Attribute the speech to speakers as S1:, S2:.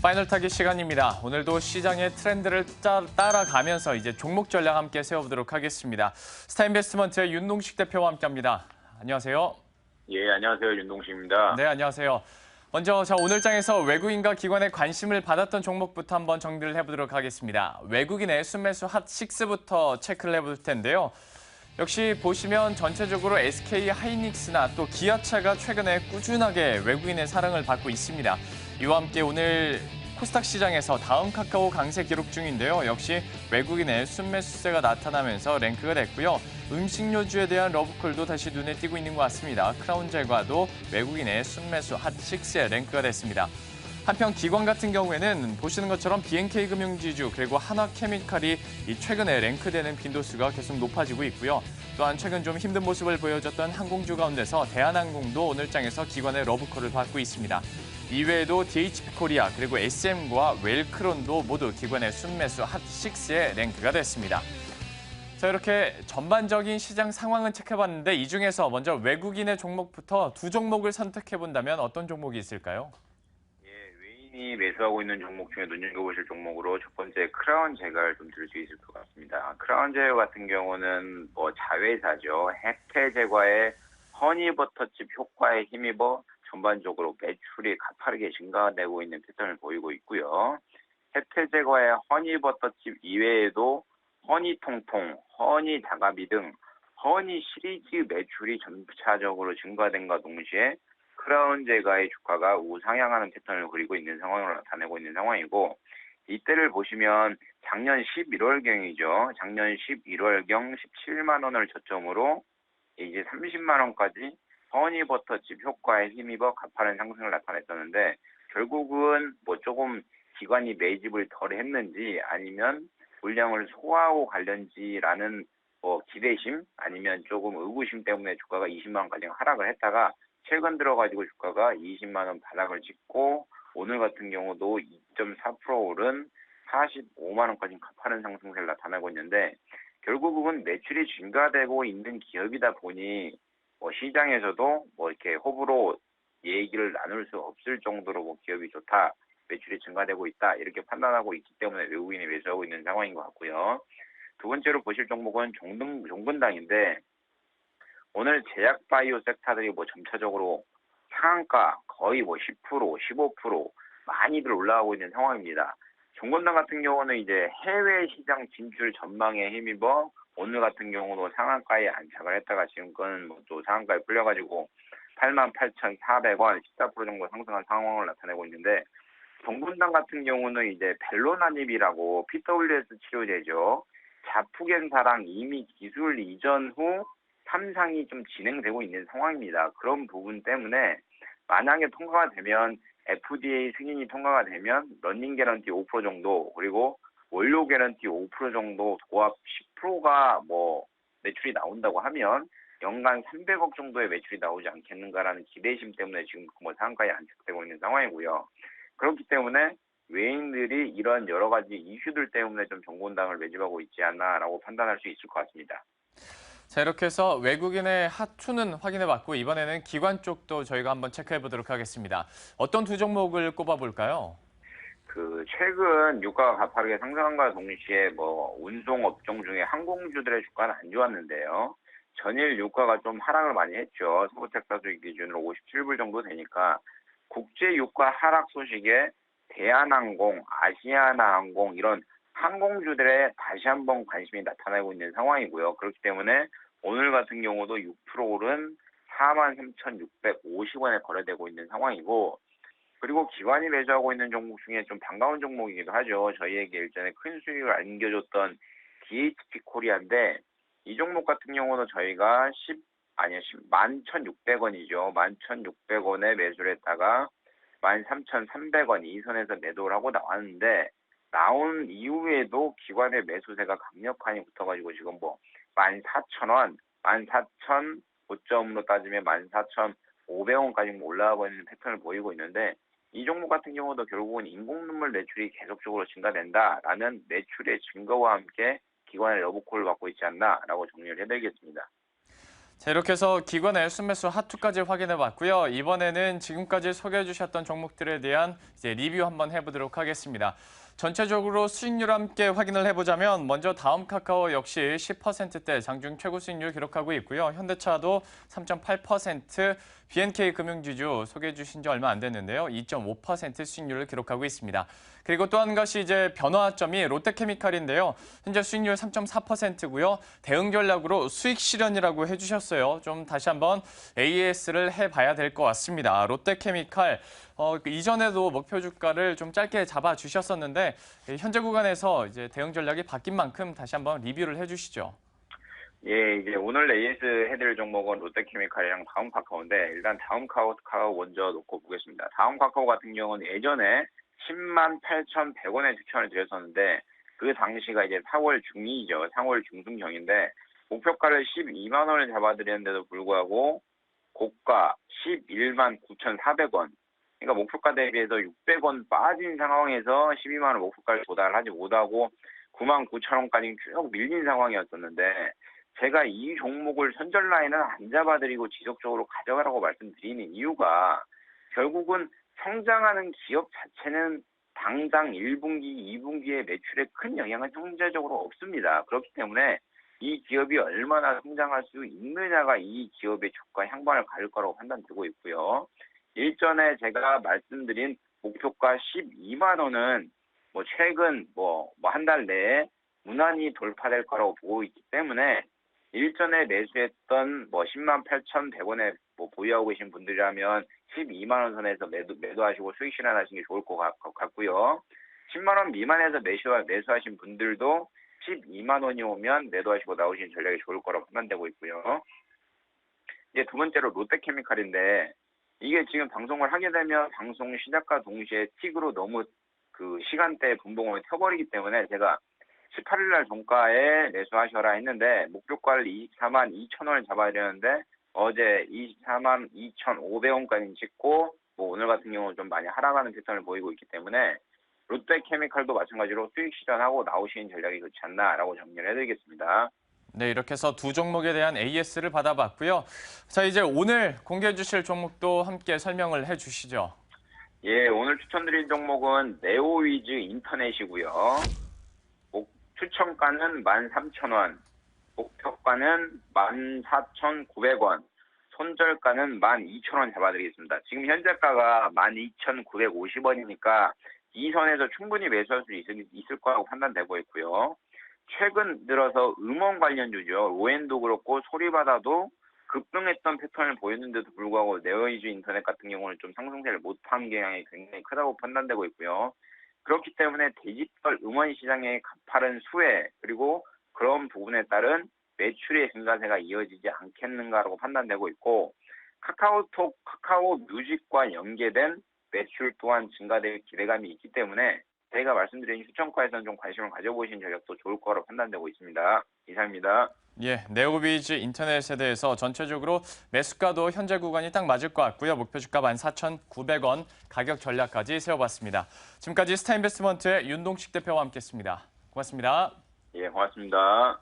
S1: 파이널 타기 시간입니다. 오늘도 시장의 트렌드를 따라가면서 이제 종목 전략 함께 세워보도록 하겠습니다. 스타인베스트먼트의 윤동식 대표와 함께합니다. 안녕하세요.
S2: 예, 안녕하세요. 윤동식입니다.
S1: 네, 안녕하세요. 먼저 오늘 장에서 외국인과 기관의 관심을 받았던 종목부터 한번 정리를 해보도록 하겠습니다. 외국인의 순매수 핫6부터 체크를 해볼 텐데요. 역시 보시면 전체적으로 SK 하이닉스나 또 기아차가 최근에 꾸준하게 외국인의 사랑을 받고 있습니다. 이와 함께 오늘 코스닥 시장에서 다음 카카오 강세 기록 중인데요. 역시 외국인의 순매수세가 나타나면서 랭크가 됐고요. 음식료주에 대한 러브콜도 다시 눈에 띄고 있는 것 같습니다. 크라운젤과도 외국인의 순매수 핫6에 랭크가 됐습니다. 한편 기관 같은 경우에는 보시는 것처럼 BNK 금융지주 그리고 한화케미칼이 최근에 랭크되는 빈도수가 계속 높아지고 있고요. 또한 최근 좀 힘든 모습을 보여줬던 항공주 가운데서 대한항공도 오늘 장에서 기관의 러브콜을 받고 있습니다. 이외에도 DHP코리아 그리고 SM과 웰크론도 모두 기관의 순매수 핫6에 랭크가 됐습니다. 자, 이렇게 전반적인 시장 상황은 체크해봤는데 이 중에서 먼저 외국인의 종목부터 두 종목을 선택해본다면 어떤 종목이 있을까요?
S2: 외인이 매수하고 있는 종목 중에 눈여겨보실 종목으로 첫 번째 크라운제가를 좀 들 수 있을 것 같습니다. 크라운제가 같은 경우는 자회사죠. 해태제과의 허니버터칩 효과에 힘입어 전반적으로 매출이 가파르게 증가되고 있는 패턴을 보이고 있고요. 해태제과의 허니버터칩 이외에도 허니통통, 허니다가미 등 허니 시리즈 매출이 점차적으로 증가된과 동시에 크라운제가의 주가가 우상향하는 패턴을 그리고 있는 상황으로 나타내고 있는 상황이고, 이때를 보시면 작년 11월경이죠. 작년 11월경 17만 원을 저점으로 이제 30만 원까지 허니버터칩 효과에 힘입어 가파른 상승을 나타냈었는데, 결국은 조금 기관이 매집을 덜 했는지 아니면 물량을 소화하고 관련지라는 기대심 아니면 조금 의구심 때문에 주가가 20만 원까지 하락을 했다가 최근 들어가지고 주가가 20만 원 바닥을 찍고 오늘 같은 경우도 2.4% 오른 45만 원까지 가파른 상승세를 나타내고 있는데, 결국은 매출이 증가되고 있는 기업이다 보니 시장에서도 이렇게 호불호 얘기를 나눌 수 없을 정도로 기업이 좋다, 매출이 증가되고 있다 이렇게 판단하고 있기 때문에 외국인이 매수하고 있는 상황인 것 같고요. 두 번째로 보실 종목은 종근당인데, 오늘 제약바이오 섹터들이 점차적으로 상한가 거의 10%, 15% 많이들 올라가고 있는 상황입니다. 종근당 같은 경우는 이제 해외 시장 진출 전망에 힘입어 오늘 같은 경우도 상한가에 안착을 했다가 지금은 또 상한가에 풀려가지고 88,400원, 14% 정도 상승한 상황을 나타내고 있는데, 종근당 같은 경우는 이제 벨로나닙이라고 PWS 치료제죠. 자푸겐사랑 이미 기술 이전 후 3상이 좀 진행되고 있는 상황입니다. 그런 부분 때문에 만약에 통과가 되면 FDA 승인이 통과가 되면 러닝 개런티 5% 정도 그리고 원료 개런티 5% 정도 도합 10%가 매출이 나온다고 하면 연간 300억 정도의 매출이 나오지 않겠는가라는 기대심 때문에 지금 상한가에 안착되고 있는 상황이고요. 그렇기 때문에 외인들이 이런 여러 가지 이슈들 때문에 좀 종근당을 매집하고 있지 않나라고 판단할 수 있을 것 같습니다.
S1: 자, 이렇게 해서 외국인의 핫2는 확인해봤고 이번에는 기관 쪽도 저희가 한번 체크해보도록 하겠습니다. 어떤 두 종목을 꼽아볼까요?
S2: 최근 유가가 가파르게 상승한과 동시에 운송 업종 중에 항공주들의 주가는 안 좋았는데요. 전일 유가가 좀 하락을 많이 했죠. 서부텍사스 기준으로 57불 정도 되니까 국제 유가 하락 소식에 대한항공, 아시아나항공 이런 항공주들의 다시 한번 관심이 나타나고 있는 상황이고요. 그렇기 때문에 오늘 같은 경우도 6% 오른 43,650원에 거래되고 있는 상황이고, 그리고 기관이 매수하고 있는 종목 중에 좀 반가운 종목이기도 하죠. 저희에게 일전에 큰 수익을 안겨줬던 DHP 코리아인데, 이 종목 같은 경우는 저희가 11,600원이죠. 11,600원에 매수를 했다가 13,300원 이 선에서 매도를 하고 나왔는데, 나온 이후에도 기관의 매수세가 강력하니 붙어가지고 지금 14,000원, 14,000 고점으로 따지면 14,500원까지 올라가고 있는 패턴을 보이고 있는데, 이 종목 같은 경우도 결국은 인공눈물 매출이 계속적으로 증가된다라는 매출의 증거와 함께 기관의 러브콜을 받고 있지 않나라고 정리를 해드리겠습니다.
S1: 자, 이렇게 해서 기관의 순매수 핫2까지 확인해 봤고요. 이번에는 지금까지 소개해 주셨던 종목들에 대한 이제 리뷰 한번 해보도록 하겠습니다. 전체적으로 수익률 함께 확인을 해보자면 먼저 다음카카오 역시 10%대 장중 최고 수익률 기록하고 있고요. 현대차도 3.8%, BNK 금융지주 소개해 주신 지 얼마 안 됐는데요. 2.5% 수익률을 기록하고 있습니다. 그리고 또 한 가지 이제 변화점이 롯데케미칼인데요. 현재 수익률 3.4%고요. 대응 전략으로 수익 실현이라고 해주셨어요. 좀 다시 한번 AS를 해봐야 될 것 같습니다. 롯데케미칼 이전에도 목표 주가를 좀 짧게 잡아주셨었는데 현재 구간에서 이제 대응 전략이 바뀐 만큼 다시 한번 리뷰를 해주시죠.
S2: 예, 이제 오늘 AS 해드릴 종목은 롯데케미칼이랑 다음카카오인데 일단 다음카카오 먼저 놓고 보겠습니다. 다음카카오 같은 경우는 예전에 108,100원에 추천을 드렸었는데 그 당시가 이제 4월 중이죠. 4월 중순경인데 목표가를 12만 원을 잡아드렸는데도 불구하고 고가 119,400원. 그러니까 목표가 대비해서 600원 빠진 상황에서 12만 원 목표가를 도달하지 못하고 99,000원까지 쭉 밀린 상황이었었는데 제가 이 종목을 선절 라인은 안 잡아드리고 지속적으로 가져가라고 말씀드리는 이유가 결국은 성장하는 기업 자체는 당장 1분기, 2분기의 매출에 큰 영향은 현재적으로 없습니다. 그렇기 때문에 이 기업이 얼마나 성장할 수 있느냐가 이 기업의 주가 향방을 가릴 거라고 판단되고 있고요. 일전에 제가 말씀드린 목표가 12만 원은 최근 한 달 내에 무난히 돌파될 거라고 보고 있기 때문에 일전에 매수했던 108,100원에 보유하고 계신 분들이라면 12만 원 선에서 매도하시고 수익 실현하시는 게 좋을 것 같고요. 10만 원 미만에서 매수하신 분들도 12만 원이 오면 매도하시고 나오시는 전략이 좋을 거라고 판단되고 있고요. 이제 두 번째로 롯데케미칼인데 이게 지금 방송을 하게 되면 방송 시작과 동시에 틱으로 너무 그 시간대 분봉을 켜버리기 때문에 제가 18일 날 종가에 매수하셔라 했는데 목표가를 24만 2천 원을 잡아야 되는데 어제 24만 2,500원까지 찍고 오늘 같은 경우는 좀 많이 하락하는 패턴을 보이고 있기 때문에 롯데케미칼도 마찬가지로 수익 실현하고 나오시는 전략이 좋지 않나라고 정리를 해드리겠습니다.
S1: 네, 이렇게 해서 두 종목에 대한 AS를 받아봤고요. 자, 이제 오늘 공개해 주실 종목도 함께 설명을 해 주시죠.
S2: 예, 오늘 추천드릴 종목은 네오위즈 인터넷이고요. 추천가는 13,000원, 목표가는 14,900원, 손절가는 12,000원 잡아드리겠습니다. 지금 현재가가 12,950원이니까 이 선에서 충분히 매수할 수 있을 거라고 판단되고 있고요. 최근 들어서 음원 관련주죠. 로엔도 그렇고 소리바다도 급등했던 패턴을 보였는데도 불구하고 네오위즈 인터넷 같은 경우는 좀 상승세를 못한 경향이 굉장히 크다고 판단되고 있고요. 그렇기 때문에 디지털 음원 시장의 가파른 수혜 그리고 그런 부분에 따른 매출의 증가세가 이어지지 않겠는가라고 판단되고 있고 카카오톡, 카카오 뮤직과 연계된 매출 또한 증가될 기대감이 있기 때문에 제가 말씀드린 추천가에서는 좀 관심을 가져보시는 전략도 좋을 거라고 판단되고 있습니다. 이상입니다.
S1: 예, 네오위즈 인터넷에 대해서 전체적으로 매수가도 현재 구간이 딱 맞을 것 같고요. 목표 주가 14,900원, 가격 전략까지 세워봤습니다. 지금까지 스타인베스트먼트의 윤동식 대표와 함께했습니다. 고맙습니다.
S2: 예, 고맙습니다.